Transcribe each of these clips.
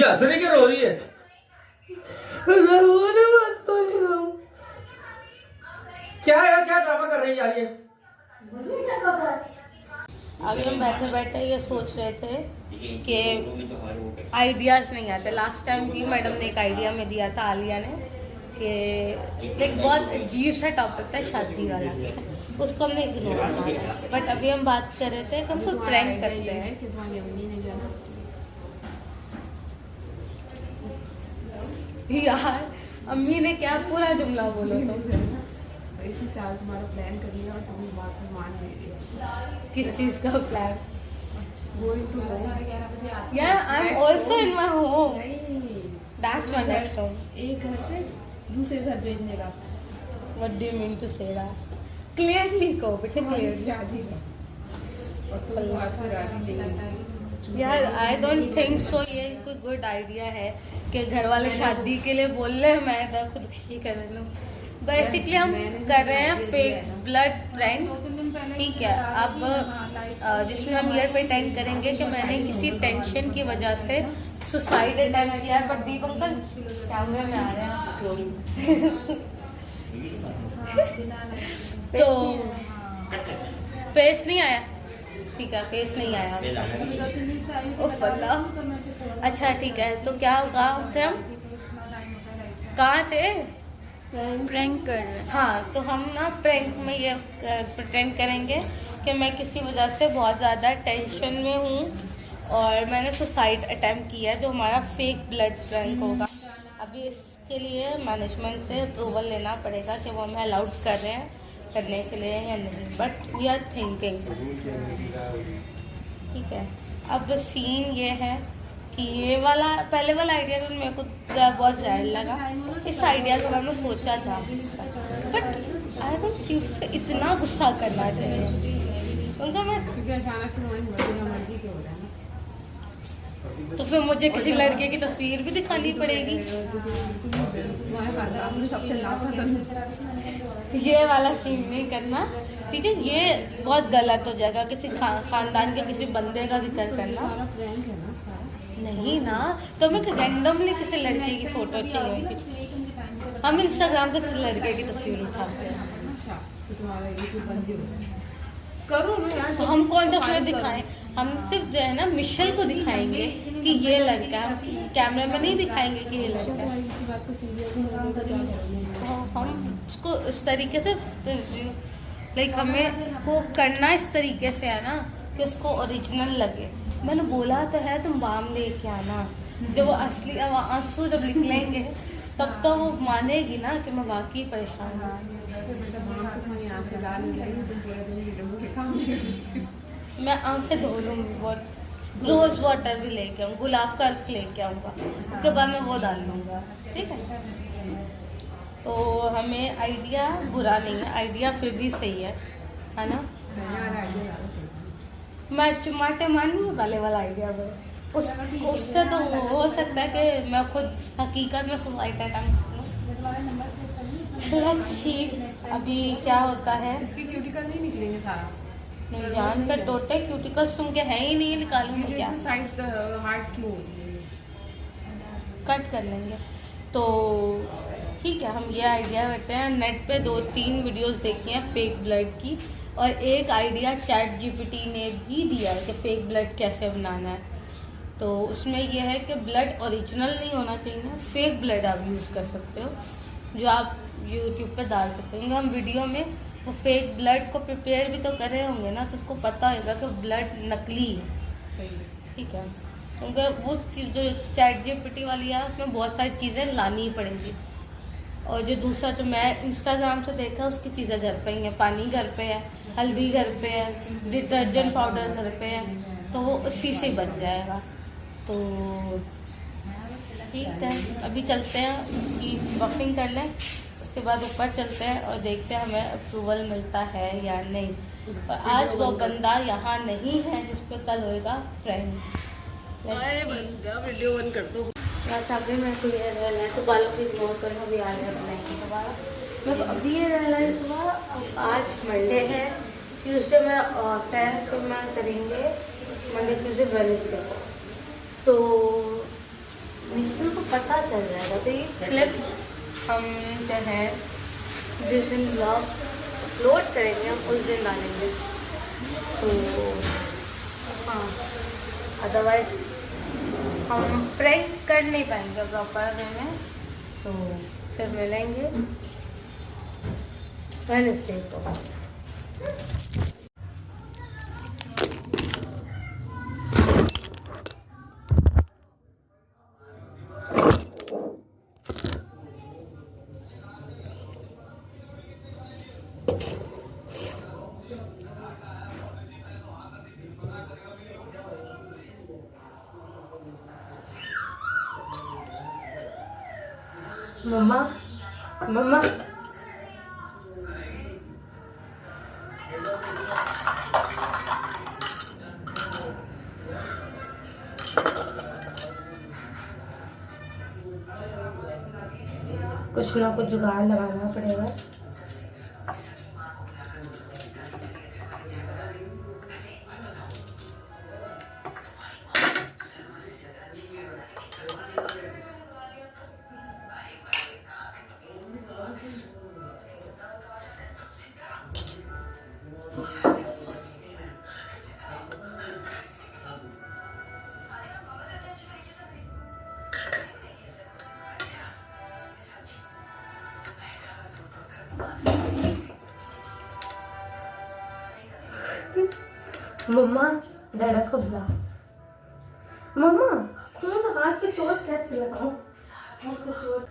ये हंस रही क्यों रो रही है? क्या है, क्या ड्रामा कर रही है यार ये? अभी हम बैठे बैठे ये सोच रहे थे कि आइडियाज नहीं आते। लास्ट टाइम भी मैडम ने एक आइडिया में दिया था, आलिया ने, कि एक बहुत अजीब सा टॉपिक था शादी वाला, उसको हमने इग्नोर किया। बट अभी हम बात कर रहे थे कि हम खुद प्रैंक करते हैं यार। अम्मी ने क्या पूरा जुमला बोलो तो इसी साल तुम्हारा प्लान कर लिया और तुम बात में मान गई। किस चीज का प्लान? गोइंग टू होम यार I am also in my home, that's my next home. एक घर से दूसरे घर भेजने का। What do you mean to say that? Clearly को बेटे, क्लियरली। शादी और तुम आज से राजी नहीं। यार आई डोंट थिंक सो ये कोई गुड आइडिया है कि घर वाले शादी के लिए बोल रहे हैं, मैं तो खुद ही कर रही हूँ। बेसिकली हम कर रहे हैं फेक ब्लड प्रैंक, ठीक है। अब जिसमें हम ये प्रिटेंड करेंगे कि मैंने किसी टेंशन की वजह से सुसाइड अटेम्प्ट किया है। पर दीप अंकल कैमरे में आ रहे हैं तो फेस नहीं आया, ठीक है, फेस नहीं आया। उफ अल्लाह। अच्छा ठीक है, तो क्या कहाँ थे हम, कहाँ थे? प्रैंक कर रहे हैं। हाँ, तो हम ना प्रैंक में ये प्रिटेंड करेंगे कि मैं किसी वजह से बहुत ज़्यादा टेंशन में हूँ और मैंने सुसाइड अटेम्प्ट किया है, जो हमारा फेक ब्लड प्रैंक होगा। अभी इसके लिए मैनेजमेंट से अप्रूवल लेना पड़ेगा कि वो हमें अलाउड कर रहे हैं करने के लिए या नहीं, बट वी आर थिंकिंग, ठीक है। अब सीन ये है कि ये वाला पहले वाला आइडिया तो मेरे को बहुत जाहिर लगा। इस आइडिया के बारे में सोचा था, but I don't think so इतना गुस्सा करना चाहिए उनका। मैं क्योंकि अचानक से तुम्हारी मर्जी के हो रहा है ना, तो फिर मुझे किसी लड़के की तस्वीर भी दिखानी पड़ेगी। तुम्हारे खानदान में सबसे लापता। ये वाला सीन नहीं करना, ठीक है। ये बहुत गलत हो जाएगा, किसी खानदान के किसी बंदे का जिक्र करना। प्रैंक है ना? नहीं ना, तो मैं रैंडमली किसी लड़के की फोटो चाहिए। हम इंस्टाग्राम से किसी लड़के की तस्वीर उठाते हैं, अच्छा, तो तुम्हारा यूट्यूब बंद ही हो गया। करो ना यार। तो हम कौन सा उसमें दिखाएं? हम सिर्फ जो है ना मिशेल को दिखाएंगे कि ये लड़का है, हम कैमरे में नहीं दिखाएंगे कि ये लड़का है। इसी बात को सीरियस नहीं लेंगे तो क्या करेंगे? तो हम उसको इस तरीके से लाइक हमें इसको करना इस तरीके से है ना कि उसको ओरिजिनल लगे। मैंने बोला तो है तुम बाम लेके आना, जब वो असली आंसू जब निकलेंगे तब तो वो मानेगी ना कि मैं वाकई परेशान हूँ। मैं आंखें धो लूँगी बहुत, रोज़ वाटर भी लेके आऊँ, गुलाब का अर्क लेके आऊँगा, उसके बाद मैं वो डाल लूँगा, ठीक है। तो हमें आइडिया बुरा नहीं है, आइडिया फिर भी सही है ना। मैं चुमाटे मारनी वाले वाला आइडिया उससे तो हो सकता है कि मैं खुद हकीकत में सुसाइड अटेम्प्ट करूँ। अभी क्या होता है, इसके क्यूटिकल नहीं निकलेंगे सारा। नहीं जान कर टोटे क्यूटिकल्स तुम के हैं ही नहीं, निकालूंगी क्या? साइड हार्ट क्यों होती है? कट कर लेंगे। तो ठीक है, हम ये आइडिया करते हैं। नेट पे 2-3 वीडियोस देखी हैं फेक ब्लड की, और एक आइडिया चैट जीपीटी ने भी दिया है कि फेक ब्लड कैसे बनाना है। तो उसमें यह है कि ब्लड ओरिजिनल नहीं होना चाहिए, फेक ब्लड आप यूज़ कर सकते हो, जो आप यूट्यूब पे डाल सकते हो। हम वीडियो में वो फेक ब्लड को प्रिपेयर भी तो कर रहे होंगे ना, तो उसको पता होगा कि ब्लड नकली है, ठीक है। क्योंकि उस चीज़ जो चैट जीपीटी वाली है उसमें बहुत सारी चीज़ें लानी ही पड़ेंगी, और जो दूसरा जो मैं इंस्टाग्राम से देखा उसकी चीज़ें घर पे ही हैं। पानी घर पे है, हल्दी घर पे है, डिटर्जेंट पाउडर घर पे है, तो वो उसी से बच जाएगा। तो ठीक है, अभी चलते हैं कि बफिंग कर लें, उसके बाद ऊपर चलते हैं और देखते हैं हमें अप्रूवल मिलता है या नहीं। और आज वो बंदा यहाँ नहीं है जिस पे कल होएगा प्रैंक। वीडियो बंद कर दो। अभी मेरे को ये रियलाइज, तो बालों को इग्नोर करना भी आ रहा है बनाएंगे दोबारा। मेरे को अभी ये रियलाइज हुआ, आज मंडे है, ट्यूसडे में ऑफ है, तो मैं करेंगे मंडे ट्यूसडे वेडनेसडे को। तो निश्चित को पता चल जाएगा। तो ये क्लिप हम जो है जिस दिन ब्लॉग अपलोड करेंगे हम उस दिन डालेंगे। तो हाँ, अदरवाइज हम प्रैंक कर नहीं पाएंगे प्रॉपर वे में। सो फिर मिलेंगे वेडनेसडे को। मम्मा मम्मा कुछ ना कुछ जुगाड़ लगाना पड़ेगा। मम्मा डैडा को बुला। मम्मा खून हाथ पे चोट कैसे लगाऊं? हाथ पे चोट।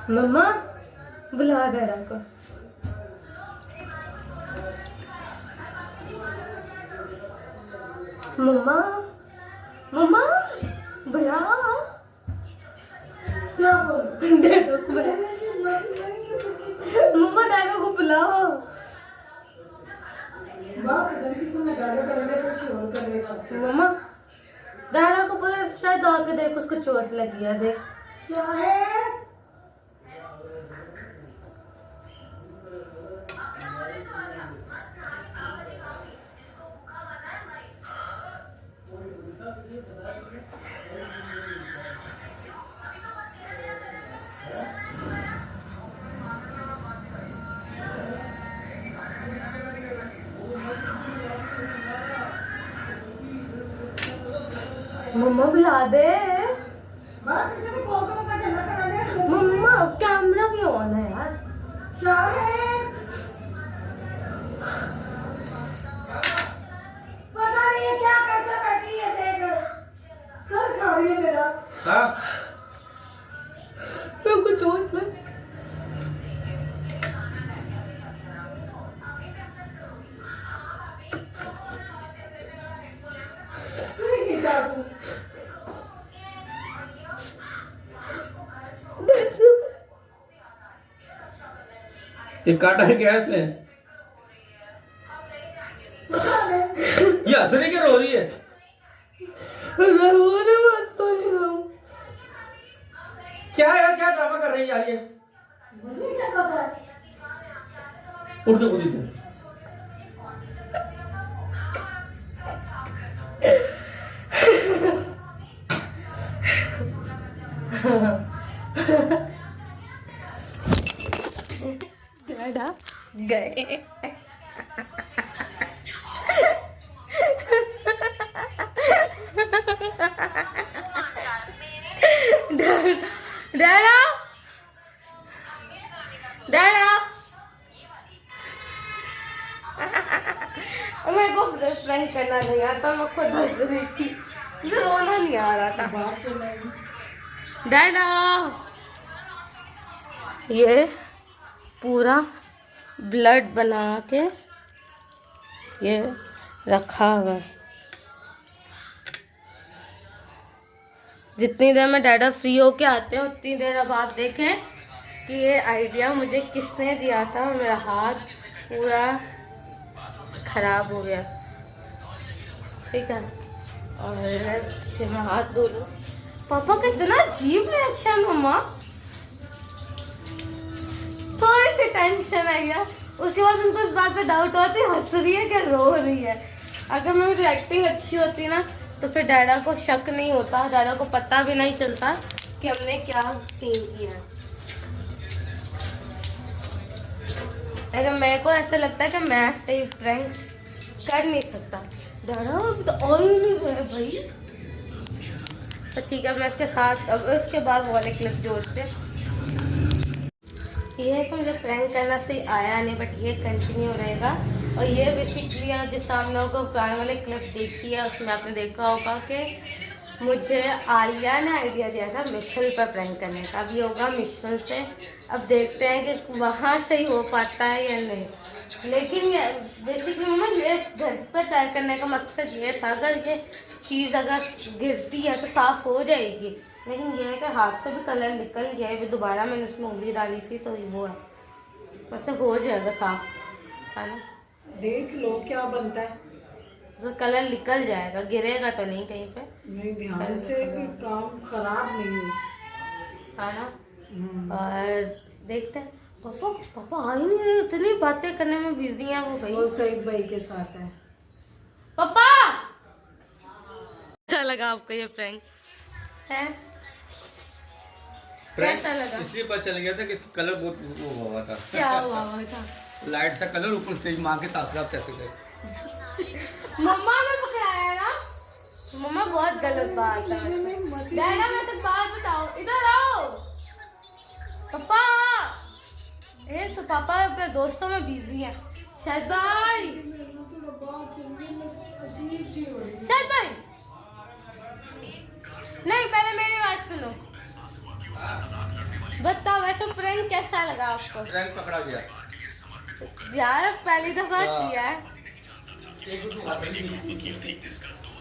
मम्मा बुला डैडा को। मम्मा मम्मा बुला। डैडा को बुला। मम्मा डैडा को बुलाओ। मम्मा डैडा को बोले शायद आके देख उसको चोट लगी है। देख मम्मा बुला दे। मम्मा कैमरा भी ऑन है यार। पता नहीं है क्या करके बैठी है। देख सर खा रही है मेरा। हाँ मेरे को चोट लग। ये काटा है क्या इसने? ये हंस रही क्या रो रही है? क्या है, क्या ड्रामा कर रही है यार ये? उठने को दीजिए। डैडा गए। डैडा डैडा मेरे को प्रैंक करना नहीं आता। मैं खुद हंस रही थी, मुझे रोना नहीं आ रहा था। डैडा ये पूरा ब्लड बना के ये रखा हुआ है। जितनी देर में डैडा फ्री होके आते हैं उतनी देर अब आप देखें कि ये आइडिया मुझे किसने दिया था। मेरा हाथ पूरा खराब हो गया, ठीक है। और फिर मैं हाथ धो लूँ। पापा का इतना अजीब रिएक्शन। मम्मा थोड़ी सी टेंशन आई है। उसके बाद उनको इस बात पे डाउट होती है हंस रही है कि रो रही है। अगर मेरी एक्टिंग अच्छी होती ना तो फिर डैडा को शक नहीं होता, डैडा को पता भी नहीं चलता कि हमने क्या सीन किया है। लेकिन मेरे को ऐसा लगता है कि मैं सही प्रैंक्स कर नहीं सकता। डैडा अब तो और ही नहीं रहे भाई। तो ठीक है, मैं इसके साथ अब उसके बाद वाले क्लिप जोड़ते हैं। ये है कि मुझे प्रैंक करना सही आया नहीं, बट ये कंटिन्यू रहेगा। और ये बेसिकली जिस हम लोगों को पुराने वाले क्लिप देखी है उसमें आपने देखा होगा कि मुझे आलिया ने आइडिया दिया था मिशेल पर प्रैंक करने का। अब ये होगा मिशेल पे। अब देखते हैं कि वहाँ सही हो पाता है या नहीं। लेकिन ये बेसिकली मम्मा ये घर पर ट्राई करने का मकसद ये था अगर ये चीज़ अगर गिरती है तो साफ़ हो जाएगी। लेकिन ये है कि हाथ से भी कलर निकल गया है। दोबारा मैंने उसमें उंगली डाली थी तो वो है, वैसे हो जाएगा साफ, है ना। देख लो क्या बनता है। तो कलर निकल जाएगा, गिरेगा तो नहीं कहीं पे। नहीं, ध्यान से कि काम खराब नहीं हो, है ना। और देखते हैं। पापा पापा आ ही नहीं रहे, इतनी बातें करने में बिजी हैं वो भाई। वो सईद भाई के साथ है। पापा अच्छा लगा आपको ये प्रैंक है? कैसा लगा? इसलिए पता चल गया था कि इसका कलर बहुत वो हुआ था। क्या हुआ था? लाइट सा कलर ऊपर से माँ के तासरात कैसे गए। मम्मा ने पकड़ाया ना। मम्मा बहुत गलत बात है। डैडा मैं तो बात बताओ, इधर आओ पापा। ये तो पापा अपने दोस्तों में बिजी है। शायद भाई, शायद भाई नहीं, पहले मेरी बात सुनो। बताओ वैसे प्रैंक कैसा लगा आपको? प्रैंक पकड़ा गया यार पहली दफा किया है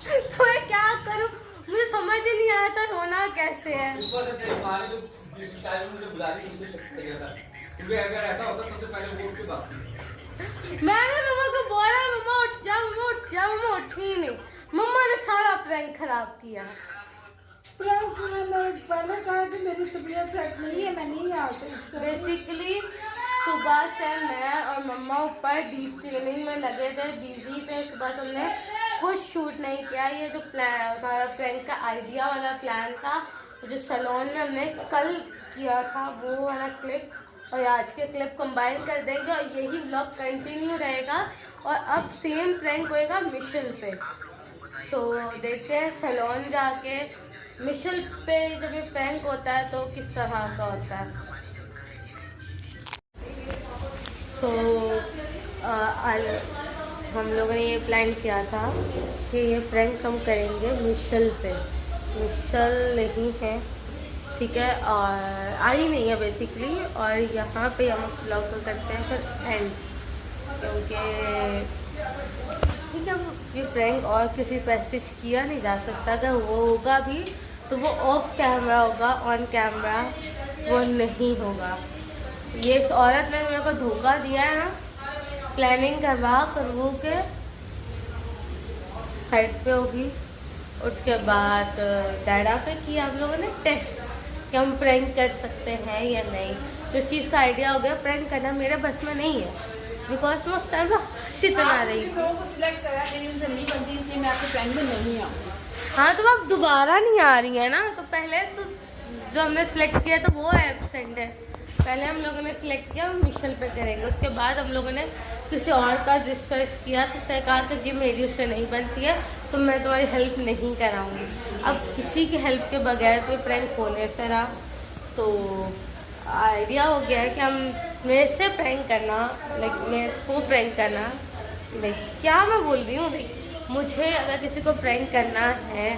तो मैं क्या करूं, मुझे समझ ही नहीं आया था रोना कैसे है। मैंने मम्मा को बोला मम्मा उठ जा, मम्मा उठ जा, मम्मा उठी नहीं। मम्मा ने सारा प्रैंक खराब किया। प्रैंक मैंने पहले कहा कि मेरी तबीयत सेट नहीं है, मैं नहीं आ सकती। बेसिकली सुबह से मैं और मम्मा ऊपर डीप क्लीनिंग में लगे थे, बिजी थे। सुबह से हमने कुछ शूट नहीं किया। ये जो प्रैंक का आइडिया वाला प्लान था जो सैलून में हमने कल किया था वो वाला क्लिप और आज के क्लिप कंबाइन कर देंगे और यही व्लॉग कंटिन्यू रहेगा। और अब सेम प्रैंक होएगा मिशेल पे। सो देखते हैं सैलून जाके मिशेल पे जब ये प्रैंक होता है तो किस तरह का होता है। तो हम लोगों ने ये प्लान किया था कि ये प्रैंक हम करेंगे मिशेल पे। मिशेल नहीं है, ठीक है, और आई नहीं है बेसिकली। और यहाँ पे हम उस ब्लॉग को करते हैं फिर एंड, क्योंकि ठीक है ये प्रैंक और किसी पैसे किया नहीं जा सकता। अगर वो होगा भी तो वो ऑफ कैमरा होगा, ऑन कैमरा वो नहीं होगा। ये इस औरत ने मेरे को धोखा दिया है ना, प्लानिंग करवा के साइड पे होगी। उसके बाद डैडा पे किया हम लोगों ने टेस्ट कि हम प्रैंक कर सकते हैं या नहीं। जो चीज़ का आइडिया हो गया प्रैंक करना मेरे बस में नहीं है, बिकॉज मैं उस टाइम में हंसी आ रही थी। लोगों को सिलेक्ट करा मेरी उनसे नहीं बनती, इसलिए मैं आपके प्रैंक में नहीं आऊँगी। हाँ तो अब दोबारा नहीं आ रही है ना, तो पहले तो जो हमने सिलेक्ट किया तो वो एब्सेंट है। पहले हम लोगों ने सिलेक्ट किया मिशेल पे करेंगे। उसके बाद हम लोगों ने किसी और का डिस्कस किया तो उसने कहा कि जी मेरी उससे नहीं बनती है तो मैं तुम्हारी हेल्प नहीं कराऊंगी। अब किसी की हेल्प के बगैर तो प्रैंक होने से रहा, तो आइडिया हो गया है कि हम मेरे से प्रैंक करना, लाइक मेरे को प्रैंक करना, लाइक क्या मैं बोल रही हूँ, लाइक मुझे अगर किसी को प्रैंक करना है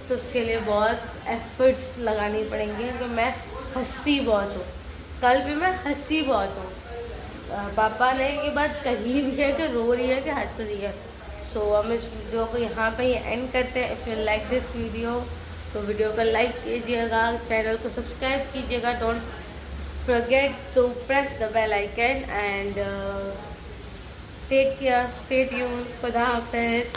तो उसके लिए बहुत एफर्ट्स लगानी पड़ेंगी क्योंकि मैं हंसती बहुत हूँ। कल भी मैं हंसी बहुत हूँ। पापा ने ये बात कही भी है कि रो रही है कि हंस रही है। सो हम इस वीडियो को यहाँ पे एंड करते हैं। If you like this video तो वीडियो को लाइक कीजिएगा, चैनल को सब्सक्राइब कीजिएगा, don't forget to press the bell icon and take care, stay tuned, खुदा हाफिज़।